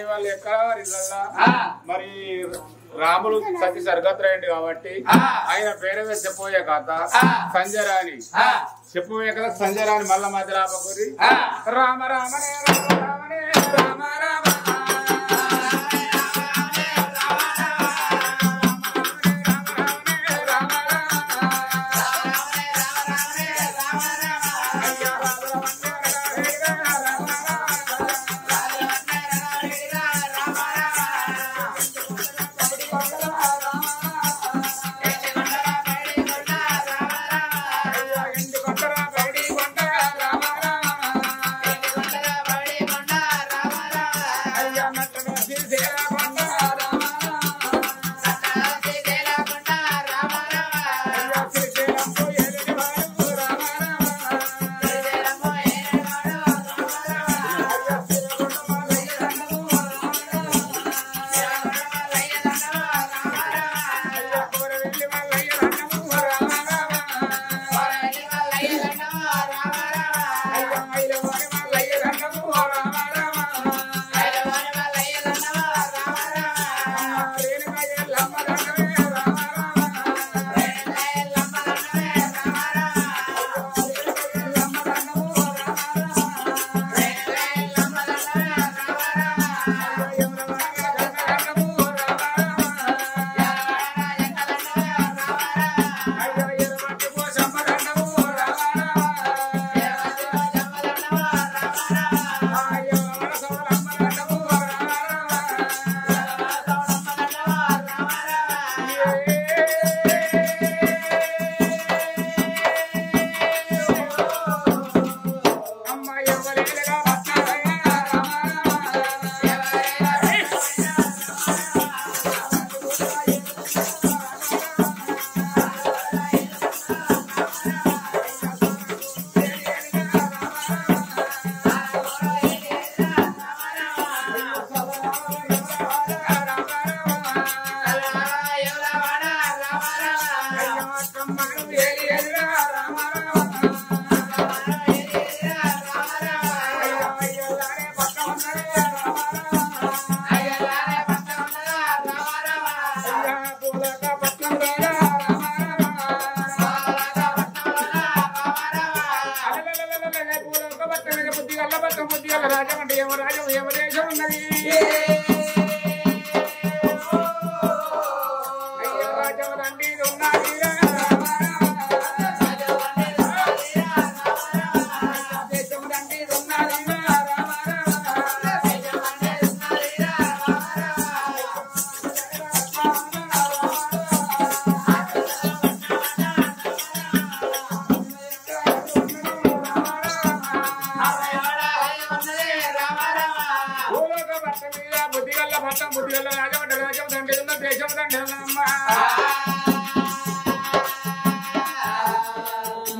వాళ్ళు ఎక్కడ మరి రాములు సతి సర్గత్రాయండి కాబట్టి ఆయన పేరే చెప్పబోయే కథ సంజరాని చెప్పబోయే కదా సంజరాని మల్ల మధ్య రాపకూరి రామ రామనే రామనే రామ రామ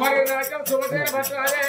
మరి రాజ్యం శుభసేన భట్టాలే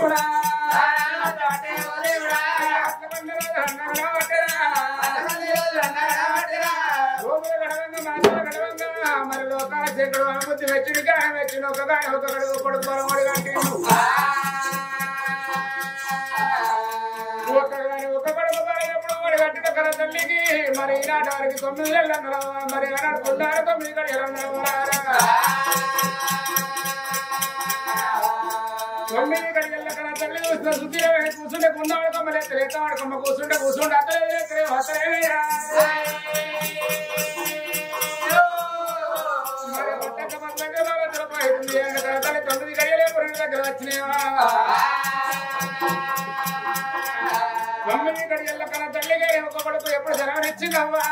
దేవుడా మరి లోకాల శేఖడు అనుమతి వెచ్చుడి కానీ వెచ్చిన ఒక కానీ ఒక గడుగు కొడుకు పొరమడి కానీ ఒక కొడుకు పడినప్పుడు వాడు కట్టిన కర తల్లికి మరి ఈనాటి వారికి 9 ఏళ్ళ మరి ఆనాడు 9 గడియలు 9 గడియల కర తల్లి సుఖీలో కూర్చుంటే కున్నాడు మరి ఎత్తలేతాడు కొమ్మ కూర్చుంటే అతలే తల్లి 9 గడియలే పురుగు దగ్గర వచ్చినాయా 9 గడియల కన్నా తల్లిగా ఒక కొడుకు ఎప్పుడు సెలవునిచ్చిందవ్వా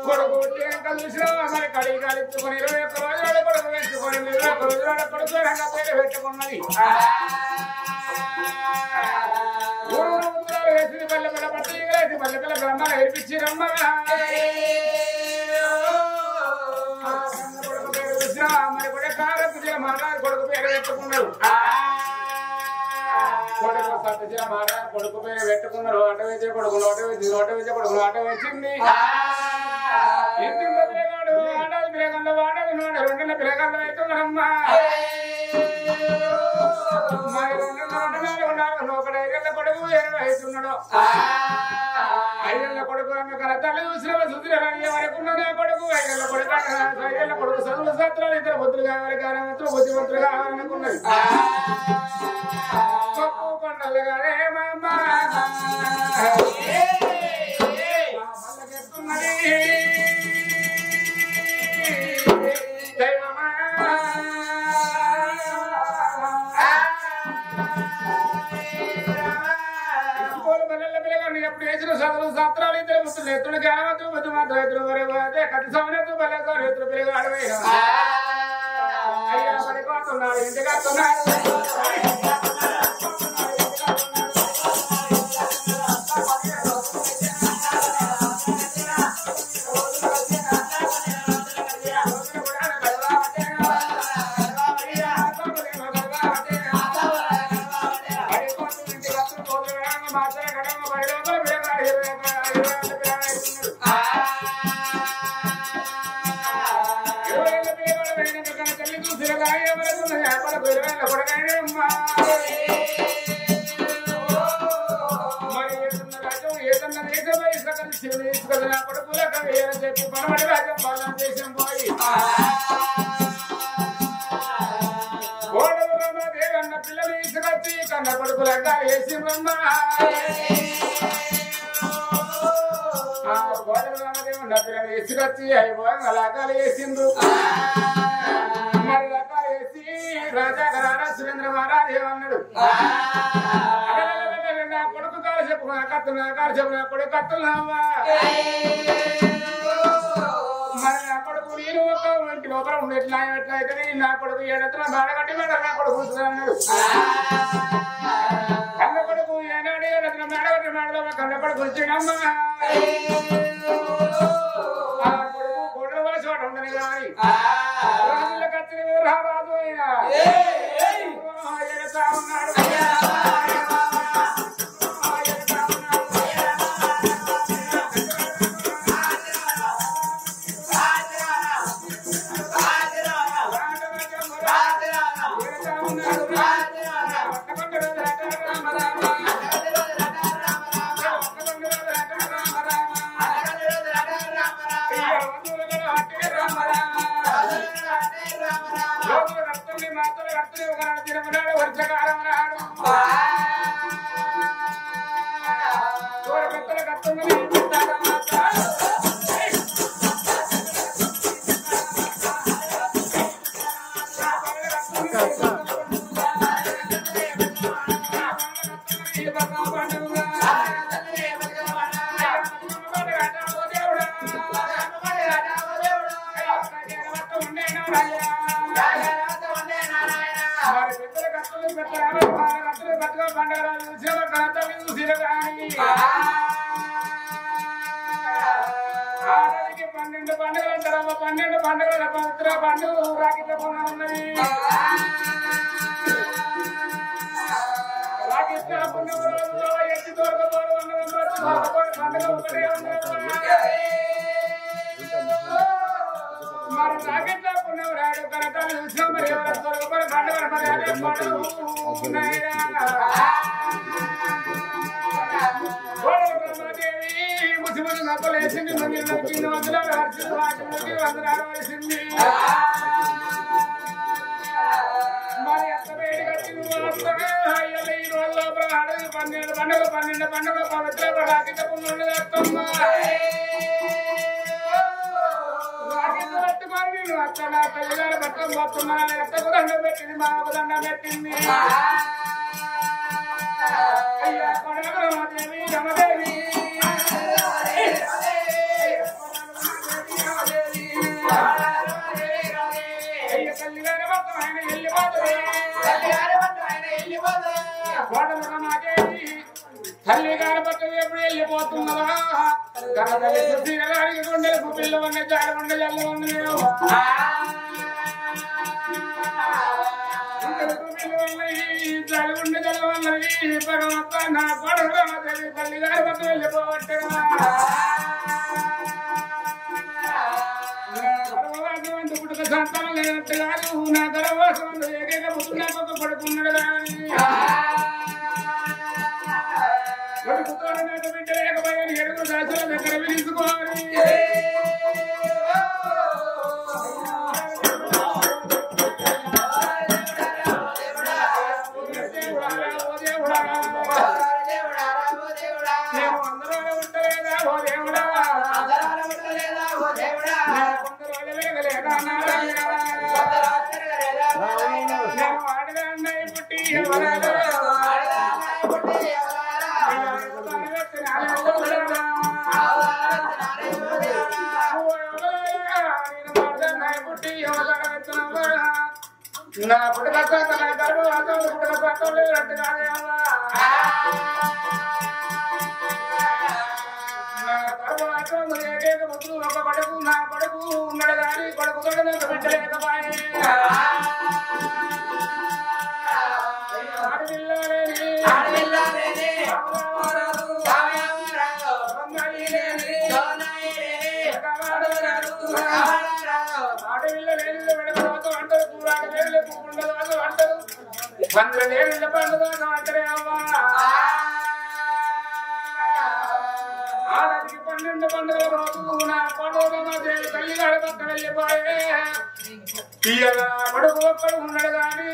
కొడుకు చూసినా మరి కడిగి కాలిచ్చుకొని 21 రోజులు కొడుకు వేసుకొని 21 రోజుల కొడుకు రంగ పేరు పెట్టుకున్నది ఊరు ఉత్తరాలు వేసి పల్లెపిల్ల పట్టి వేసి పల్లెపిల్ల బ్రహ్మ ఏర్పించి రమ్మ కొడుకు పేరు చూసినా మరి కూడా కారపు మాట్లాడి కొడుకు పేరు పెట్టుకున్నాడు కొడుకు సత్య మహారాజ్ కొడుకు పేరు పెట్టుకున్నారు ఆట వేసే కొడుకు నోట వేసే కొడుకు ఆట వేసింది ఇంటి పిల్లగాడు ఆడాది పిల్లగంలో వాడాది నోట 2 పిల్లగంలో అవుతున్నారమ్మా మరి 2 ఒకడు 5 ఏళ్ళ కొడుకు 20 అవుతున్నాడు 5 ఏళ్ళ కొడుకు కల తల్లి చూసిన సుధీరని వరకున్నదే కొడుకు 5 ఏళ్ళ కొడుకు 5 ఏళ్ళ కొడుకు చదువు శాస్త్రాలు ఇద్దరు బుద్ధులు కావాలి కారణవంతులు బుద్ధిమంతులు కావాలనుకున్నది కొండలుగానే మామా ఎప్పుడు వేసిన చదువులు శాస్త్రాలు ఇద్దరు ముస్తులు ఎత్తుడు జ్ఞానవంతులు బుద్ధి మాత్రం ఎత్తులు వరే కతి సమయంతో బలగారు ఎత్తులు పిల్లగాడు అయ్యా పడిపోతున్నాడు ఇంటికి వస్తున్నాడు చెప్పి పనమడి రాజ్యం బాలం దేశం పోయి ఓడలు రమాదేవన్న పిల్లలు ఇసుకొచ్చి కన్న కొడుకులంగా వేసిందమ్మా ఓడలు రామదేవన్న పిల్లలు ఇసుకొచ్చి అయిపోయి అలాగాలు వేసిండు మరి రకాలు వేసి రాజాగారా సురేంద్ర మహారాజ్ ఏమన్నాడు నా కొడుకు కాలు చెప్పు నా కత్తులు నా కాలు చెప్పు నా కొడుకు కత్తులున్నావా మరి నా కొడుకు నేను ఒక ఇంటి లోపల ఉండేట్లా ఎట్లయితే నా కొడుకు ఏడెత్తున బాడగట్టి మేడ నా కొడుకు అన్నాడు కన్న కొడుకు ఏనాడు ఏడెత్తున మేడగట్టి మేడలో కన్న కొడుకు వచ్చిండమ్మా ఆ కొడుకు కోటల వల్ల చోట ఉండని కానీ రాజుల కత్తిని రారాదు అయినా ఎడతా ఉన్నాడు పండుగ 12 పండుగల తర్వాత 12 పండుగల పవిత్ర పండుగ రాకిట్ల పండుగ ఉన్నది. రాకిట్ల పండుగ రోజులో ఎత్తి తోడుకోవడం పండుగ ఒకటే ఉన్నది. మరి రాకిట్ల పండుగ రాడు కరకాలు చూసిన మరి తోడుకోవడం పండుగ మరి అదే పండుగ ఉన్నాయిరా. ముసి ముసి నక్కలు వేసింది మందిర వందలాలు హర్షింది వందలాలు వేసింది. మరి ఎంత వేడి కట్టింది ఈ రోజు లోపల అడవి 12 పండుగ 12 పండుగ పవిత్ర రాకిట్ల పుణ్యులు కట్టమ్మా. రాకిట్ల పట్టుకొని నేను అక్కడ తల్లిగారు పట్టుకొని పోతున్నా. ఎత్తకు దండం పెట్టింది మాకు దండం పెట్టింది. అయ్యా కొడగలమాదేవి రమదేవి తల్లిగారి భక్తం ఆయన వెళ్ళిపోతుంది. తల్లిగారి భక్తం ఎప్పుడు వెళ్ళిపోతున్నదా కనతల్లి గుండెలకు పిల్ల ఉండే జాడ ఉండే జల్లు ఉంది. జలుగుండి జల్లవన్నది పరమత్త నా కొడుకు రమదేవి తల్లిగారి భక్తం వెళ్ళిపోవట్టు. గర్భవాసం పుట్టుక సంతానం లేనట్టు కాదు. నా గర్భవాసం ఏకైక పుట్టు నాకు ఒక కొడుకున్నాడు కానీ కొడుకుతో నాకు బిడ్డ లేకపోయాను. ఎడుగు దశల దగ్గర పిలుచుకోవాలి. నా పుట్టుక నా గర్భవాసం పుట్టుక పట్టం లేనట్టు కాదేవా. నా గర్భవాసం ఏకైక ముద్దు ఒక కొడుకు నా కొడుకు ఉన్నాడు కానీ కొడుకు తోడు నాకు బిడ్డ లేకపోయే. ఆడవిల్ల లేని వెడగదు అంటారు. కూరాడు వేలు ఉండదు అంటారు. 12 ఏళ్ళ పండుగ అంటారే అవ్వా. ఆడకి 12 పండుగ రోజు నా పండుగ తల్లిగారి పక్క వెళ్ళిపోయే. తీయగా కొడుకు ఒక్కడు ఉన్నాడు కానీ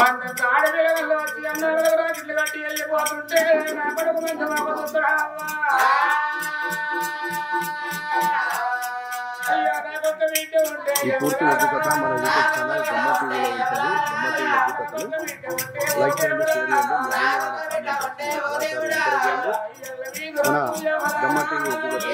మన ఆడపిల్లలు వచ్చి అన్నారు రాకిట్లు కట్టి వెళ్ళిపోతుంటే నా కొడుకు మంచి మాపడుతురా అవ్వా. ఈ పూర్తి వద్దు కథ మన యూట్యూబ్ ఛానల్ గమ్మ టీవీలో ఉంటుంది. గమ్మ టీవీ వద్దు కథలు లైక్ చేయండి, షేర్ చేయండి, మన గమ్మ టీవీ వద్దు కథలు.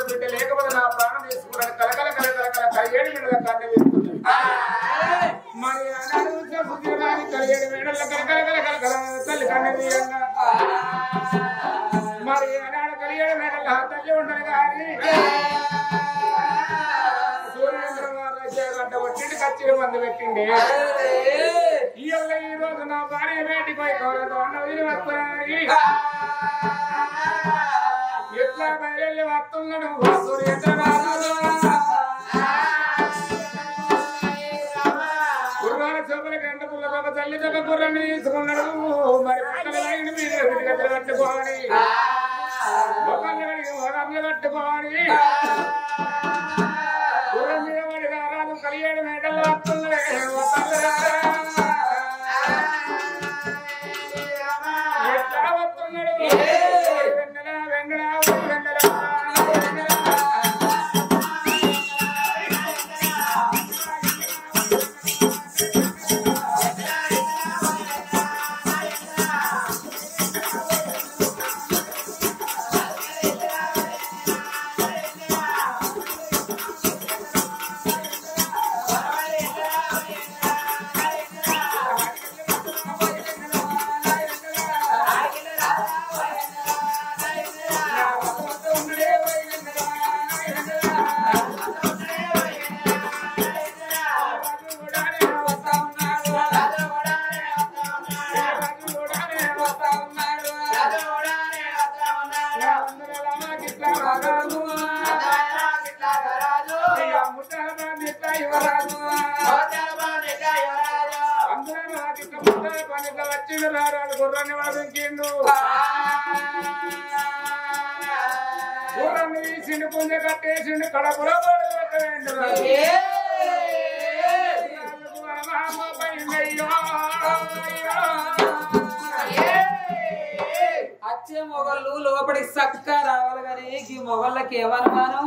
బిడ్డ లేకపోతే నా ప్రాణం తీసుకున్నాడు. కలకల కలకల కల 7 గంటల కన్ను వేసుకున్నాడు. మరి బుద్ధిని 7 గంటల కలకల కలకల తల్లి కన్ను తీయంగా. మరి ఆనాడు 7 గంటల తల్లి ఉండదు కానీ సూర్యేంద్ర కొట్టిండి కచ్చిరి మందు పెట్టిండి. ఇవాళ ఈ రోజు నా భార్య బయటికి పోయి అన్న వదిలి వస్తున్నాయి. ఎట్లా బయలు వస్తున్నాడు గుర్రాల చెప్పుల గంట పుల్ల ఒక తల్లి తగ్గ గుర్రాన్ని తీసుకున్నాడు. మరి పక్కన మీద గద్దలు కట్టుకోవాలి, మొక్కలు కట్టుకోవాలి. గుర్రం మీద వాడి రారాదు 7 మేటల్లో వస్తున్నాడు. ఎట్లా వస్తున్నాడు వెన్నెల వెన్నెల వెన్నెల రాజు ముత్యాల బాండి ఇట్లా యువరాజు అందరూ రాజు ముత్యాల బాండి ఇట్లా వచ్చిండు రారాజు గుర్రాన్ని వాదించిండు గుర్రాన్ని తీసిండు పుంజ కట్టేసిండు కడపలో పడవేండు వచ్చే మొగళ్ళు లోపలికి చక్క రావాలి కానీ ఈ మొగళ్ళకి ఏమనుమానం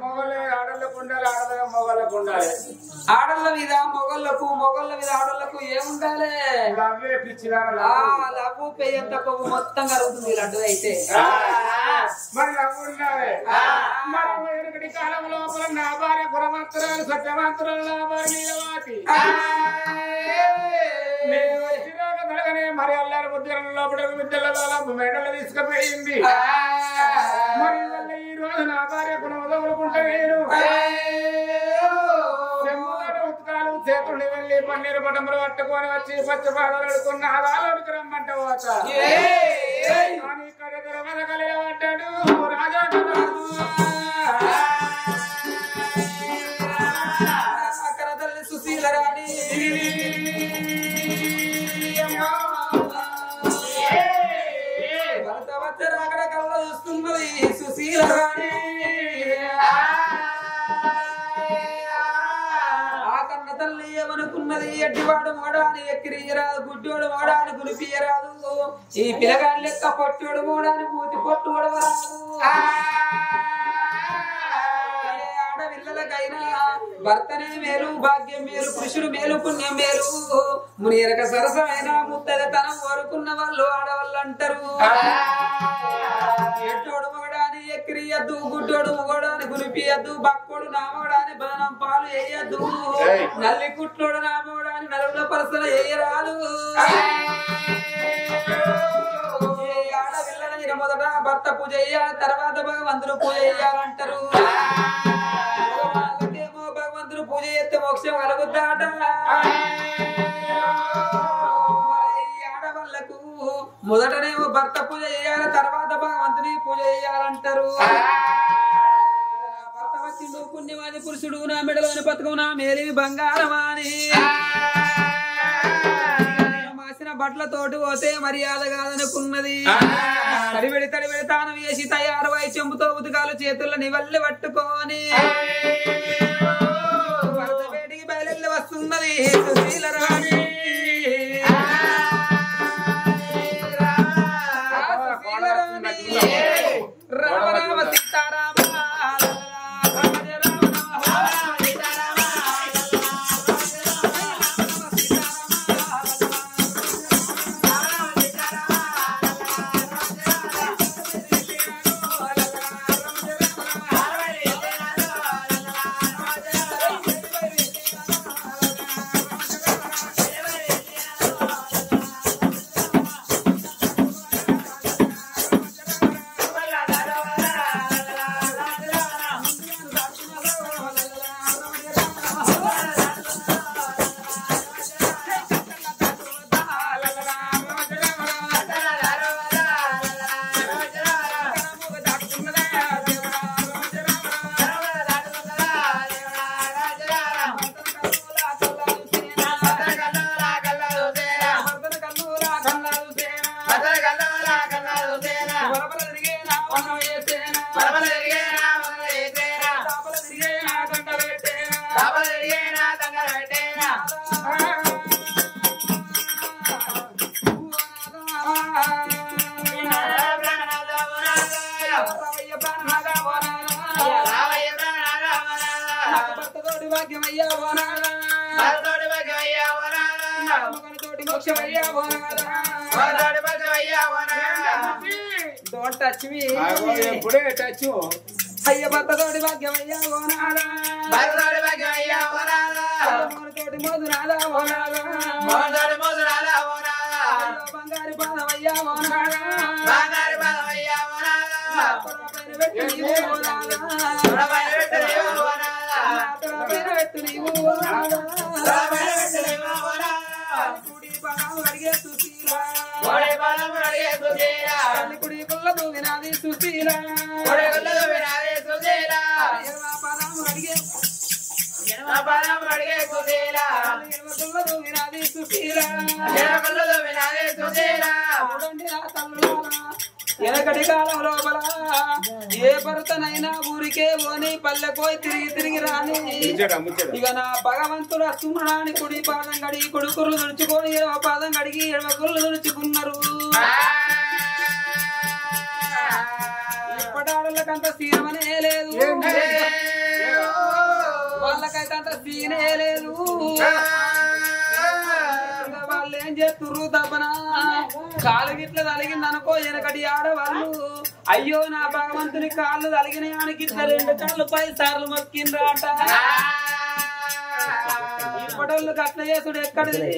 మొగలే ఆడళ్ళకు ఉండాలి ఆడల మొగళ్ళకు ఉండాలి ఆడళ్ళ మీద మొగళ్ళకు ఆడళ్ళకు ఏముండాలి అవే పిచ్చిలా లవ్వు పెయ్యంత కొవ్వు మొత్తం కలుగుతుంది లడ్డు అయితే మరి లవ్వు ఉండాలి మరి వెనుకటి కాలం లోపల నా భార్య గురమంత్రాలు సత్యమంత్రాలు నా భార్య నీలవాతి తొలగనే మరి అల్లారి ముద్రల లోపల విద్యల మెడలు తీసుకుపోయింది మరి వల్ల ఈ రోజు నా భార్య గుణముదలుకుంటే నేను ఉత్కాలు చేతులు వెళ్ళి పన్నీరు పటములు పట్టుకొని వచ్చి పచ్చ బాధలు అడుకున్న ఆదాలోకి రమ్మంట పోత ఇక్కడ వెనకలిలో పడ్డాడు రాజా అక్కడ తల్లి సుశీల రాణి భర్త వచ్చారు అక్కడ కళ్ళ చూస్తున్నది సుశీల రాణి ఆ కన్న తల్లి ఏమనుకున్నది ఎడ్డివాడు మోడాని ఎక్కిరియరాదు గుడ్డోడు మోడాని గురిపియరాదు ఈ పిల్లగాడి లెక్క పొట్టోడు మోడాని మూతి పొట్టుడు రాదు ఆడపిల్లలకైనా భర్తనే మేలు భాగ్యం మేలు పురుషుడు మేలు పుణ్యం మేలు మునియరక సరసమైన ముత్తదతనం కోరుకున్న వాళ్ళు ఆడవాళ్ళు అంటారు ఎట్టోడు మొగడాని ఎక్కిరియద్దు గుడ్డోడు మొగడాని గురిపియద్దు బక్కోడు నామోడాని బనం పాలు వేయద్దు నల్లి కుట్లోడు నామోడాని నలుగుల పరసన వేయరాదు ఆడపిల్లల మొదట భర్త పూజ చేయాలి తర్వాత భగవంతుడు పూజ చేయాలంటారు భగవంతుడు పూజ చేస్తే మోక్షం కలుగుతాట ఆడవాళ్లకు మొదటనేమో భర్త పూజ చేయాలి తర్వాత భగవంతుని పూజ చేయాలంటారు భర్త వచ్చిండు పుణ్యమాది పురుషుడు నా మెడలోని బతుకు నా మేలి బంగారమాని మాసిన బట్టలతోటి పోతే మర్యాద కాదనుకున్నది తడిబెడి తాను వేసి తయారు అయి చెంబుతో ఉతుకాలు చేతుల్లో నివల్లి పట్టుకొని వేడికి బయలుదేరి వస్తున్నది సుశీల రాణి Rama Rama Sitarama Don't touch me. అయ్య భర్తతోటి భాగ్యమయ్యా ఓనాడా భర్తతోటి భాగ్యమయ్యా ఓనాడా మోనతోటి మోదునాడా ఓనాడా మోనతోటి మోదునాడా ఓనాడా బంగారి పాదమయ్యా ఓనాడా బంగారి పాదమయ్యా ఓనాడా పరపైన వెట్టు నీవు ఓనాడా పరపైన వెట్టు నీవు ఓనాడా పరపైన వెట్టు నీవు ఓనాడా పరపైన వెట్టు నీవు ఓనాడా కుడి పాదము అడిగే సుశీల కుడి పాదము అడిగే సుశీల తల్లి కుడి కుల్ల దూవినాది సుశీల పాదాము అడిగే కుల్ల దూవినాది సుశీల వెనకటి కాలం లోపల ఏ భర్తనైనా ఊరికే పోని పల్లెపోయి తిరిగి రాని ఇక నా భగవంతుడు వస్తున్నాడని కుడి పాదం కడిగి కొడుకులు దుడుచుకొని ఎడవ పాదం కడిగి ఎడవ కుళ్ళు దుడుచుకున్నారు. ఇప్పటాడలకంత సీనమనే లేదు, వాళ్ళకైతే అంత సీనే లేదు. వాళ్ళు ఏం చేస్తుర్రు తప్పన కాలు గిట్ల తలిగింది అనుకో వెనకటి ఆడవాళ్ళు అయ్యో నా భగవంతుని కాళ్ళు తలిగినాయానికి ఇట్లా 2 కాళ్ళు 10 సార్లు మొక్కిండ్రాట. ఇప్పటోళ్ళు కట్ల చేసుడు ఎక్కడిది,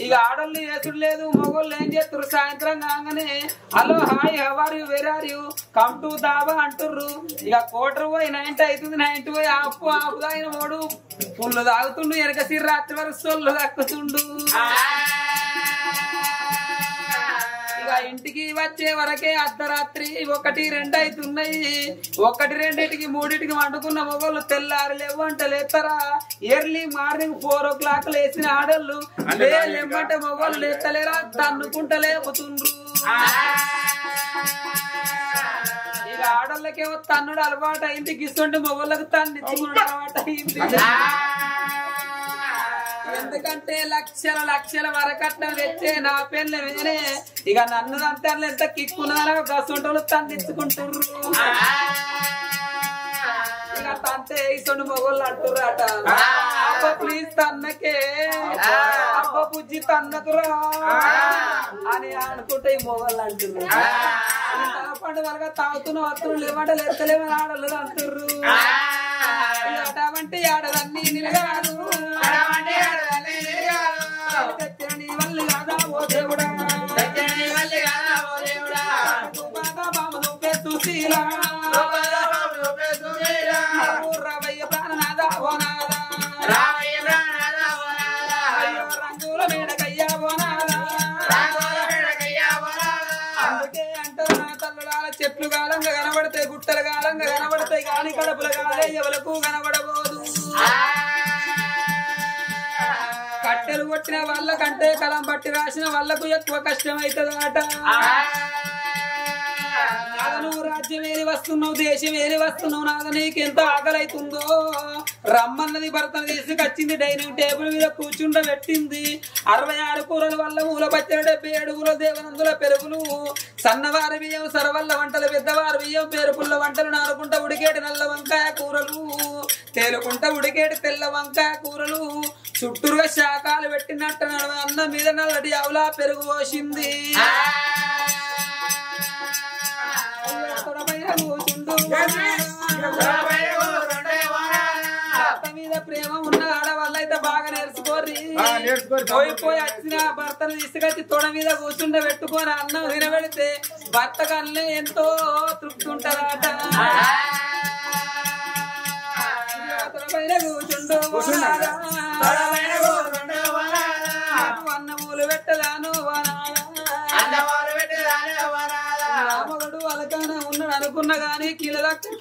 ఇక ఆడోళ్ళు చేసుడు లేదు. మగోళ్ళు ఏం చేస్తుర్రు సాయంత్రం కాగానే hello hi how are where are come to dhaba అంటుర్రు. ఇక కోటరు పోయి 90 అవుతుంది, 90 పోయి ఆపు తాగిన వాడు పుల్లు తాగుతుండు, వెనక సిర్ర రాత్రి వరకు సొల్లు దక్కుతుండు. ఇక ఇంటికి వచ్చే వరకే అర్ధరాత్రి 1, 2 అవుతున్నాయి. 1, 2 3 వండుకున్న మొగోళ్ళు తెల్లారు లేవు అంటే లేస్తారా? ఎర్లీ మార్నింగ్ 4 o'clock లేచిన ఆడళ్ళు లేమంటే మొగోళ్ళు లేస్తలేరా? తన్నుకుంటా లేపుతుండ్రు. ఇక ఆడళ్ళకేమో తన్నుడు అలవాటు అయింది, గిస్తుంటే మొగోళ్ళకు తన్నిచ్చుకున్నాడు అలవాటు అయింది. ఎందుకంటే లక్షల వరకట్నం తెచ్చే నా పెళ్ళ వేరే ఇక నన్ను అంటారు ఎంత కిక్కున్నారో గసంటోళ్ళు తన్నిచ్చుకుంటుర్రు. ఇక తంతే ఇసొండు మొగోళ్ళు అంటుర్రట అబ్బ ప్లీజ్ తన్నకే అబ్బ పుజ్జి తన్నకురా అని అనుకుంటే ఈ మొగోళ్ళు అంటుర్రు. తలపండు వరగా తాగుతున్న వస్తువులు లేవంటే లెక్కలేమని ఆడలు అంటుర్రు. అటువంటి ఆడలన్నీ నిలగారు నీ వల్లి కాదా ఓ దేవుడా సుశీలా రవయ్య ప్రాణనాదా ఓ నాదా రంగుల మేడకయ్యా ఓ నాదా. అందుకే అంటారు నా తల్లులాల చెట్లు కాలంగా కనబడతాయి, గుట్టలు కాలంగా కనబడతాయి, కానీ కడుపుల కాలే ఎవలకు కనబడబోదు. కట్టెలు కొట్టిన వాళ్ళకంటే కలం పట్టి రాసిన వాళ్ళకు ఎక్కువ కష్టం అవుతుందట. నువ్వు రాజ్యం ఏరి వస్తున్నావు, దేశం ఏరి వస్తున్నావు, నాద నీకెంత ఆకలి అవుతుందో. రమ్మన్నది భర్తను తీసుకొచ్చింది, డైనింగ్ టేబుల్ మీద కూర్చుండబెట్టింది. 66 కూరల వల్ల మూల పచ్చడి, 77 దేవనందుల పెరుగులు, సన్నవారి బియ్యం సరవల్ల వంటలు, పెద్దవారి బియ్యం పేరుపుల్ల వంటలు, నాలుగుంట ఉడికేటి నల్ల వంకాయ కూరలు, తేలుకుంట ఉడికేటి తెల్ల వంకాయ కూరలు, చుట్టూరుగా శాఖలు పెట్టినట్టు అన్నం మీద నల్లటి ఆవులా పెరుగు పోసింది. మీద ప్రేమ ఉన్న ఆడవాళ్ళు అయితే బాగా నేర్చుకోర్రి. పోయి వచ్చిన భర్తను తీసుకొచ్చి తొడ మీద కూర్చుండ పెట్టుకొని అన్నం తినబెడితే భర్త కళ్ళే ఎంతో తృప్తి ఉంటదట. పైన కూర్చుండు అన్నమూలు పెట్టదాను రామగడు అలకానే ఉన్నాడు అనుకున్నా గాని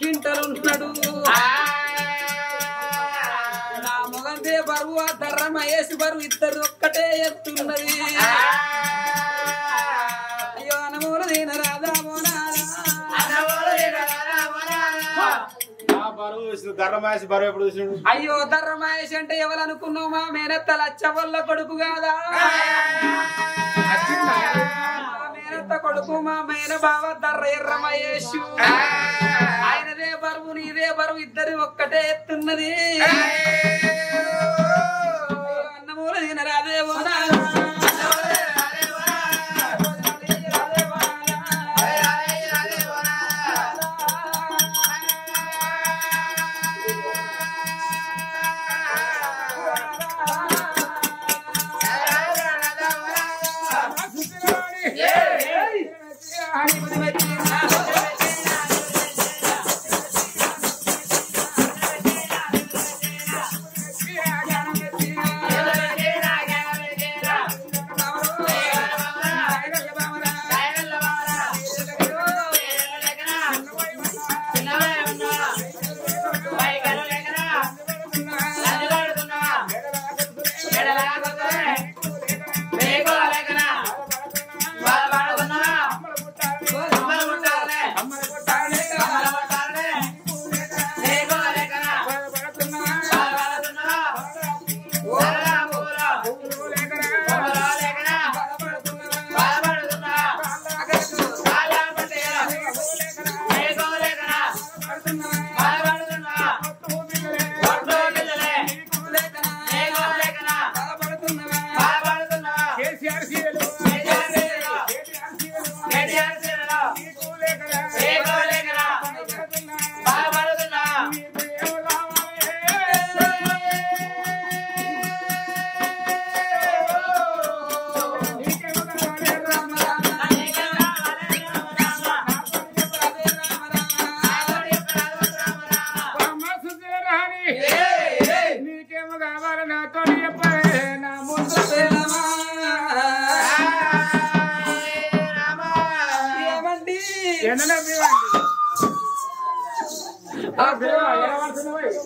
కింటలున్నాడు. నా మొగంతే బరువు ఆ ధర్రం అయ్యేసి బరువు ఇద్దరు ఒక్కటే ఎత్తున్నది. అయ్యో అనమూలు దీనరాదా అయ్యో ధర్రమహేష్ అంటే ఎవరు అనుకున్నావు? మా మేనత్త లచ్చవల్ల కొడుకు కాదా? మేనత్త కొడుకు మా మేన బావ ధర్ర ఎర్రమహేష్. ఆయనదే బరువు నీదే బరువు ఇద్దరు ఒక్కటే ఎత్తున్నది. అన్నమూల తినరాదే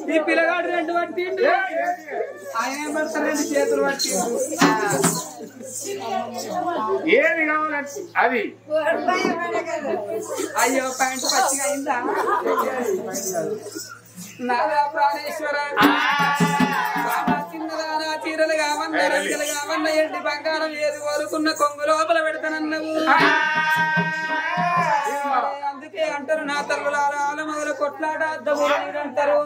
ఈ పిల్లగాడు రెండు పట్టిండు ఆయన ఏం పడతారు రెండు చేతులు పట్టిండు ఏది కావాలంటే అది అయ్యో ప్యాంటు పచ్చిగా అయిందా నాదా ప్రాణేశ్వర చిన్నదానా చీరలు కావన్నా రంగులు కావన్నా ఎండి బంగారం ఏది కోరుకున్న కొంగు లోపల పెడతానన్నావు అందుకే అంటారు నా తల్లులాల ఆలమగల కొట్లాట అద్దగూడు అంటారు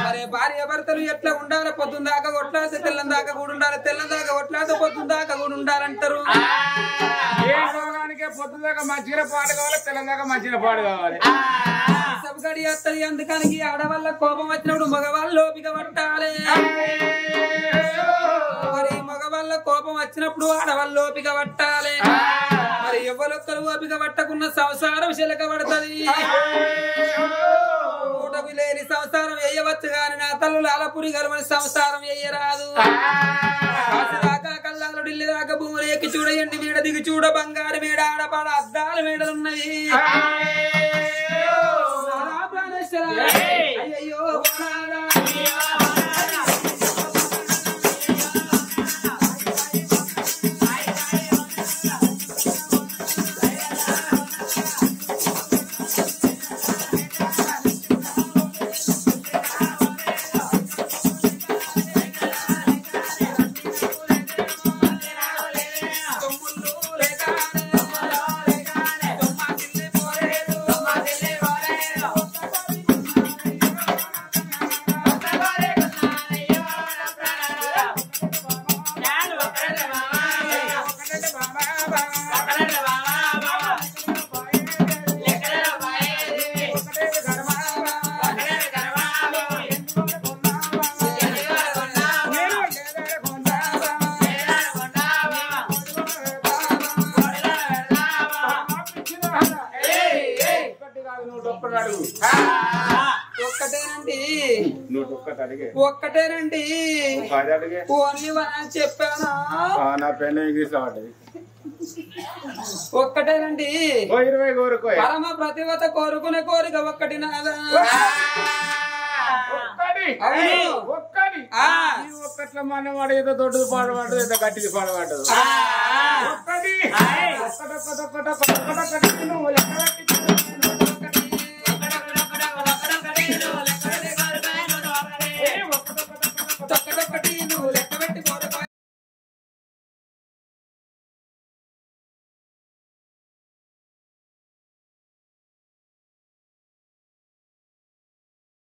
మరి భార్య భర్తలు ఎట్లా ఉండాలి పొద్దున్న దాకా కొట్లాడితే తెల్లం దాకా కూడా ఉండాలి తెల్లం దాకా కొట్లాడితే పొద్దున్న దాకా కూడా ఉండాలంటారు ఏ రోగానికే పొద్దుదాకా మంచిగా పాడు కావాలి తెలంగాణ మంచిగా పాడు కావాలి సబ్గడి వస్తుంది అందుకని ఆడవాళ్ళ కోపం వచ్చినప్పుడు మగవాళ్ళు ఓపిక పట్టాలి మరి మగవాళ్ళ కోపం వచ్చినప్పుడు ఆడవాళ్ళు ఓపిక పట్టాలి మరి ఎవరొక్కరు ఓపిక పట్టకున్న సంసారం చిలక పడుతుంది ఊటకు లేని సంసారం వేయవచ్చు గాని నా తల్లులు అలపురి గలమని సంసారం వేయరాదు దాకా కళ్ళాలు ఢిల్లీ దాకా భూములు ఎక్కి చూడయండి మేడ దిగి చూడ బంగారు మేడ ఆడపాడ అద్దాల మేడలున్నవి అయ్యో ఒక్కటేనండి ఓన్లీ వన్ అని చెప్పానా నా పెన్ ఇంగ్లీష్ ఒక్కటేనండి 20 కోరుకో పరమ ప్రతివత కోరుకునే కోరిక ఒక్కటి నాదా ఒక్కట్ల మనవాడు ఏదో దొడ్డు పాడవాడు ఏదో గట్టిది పాడవాడు ఒక్కటి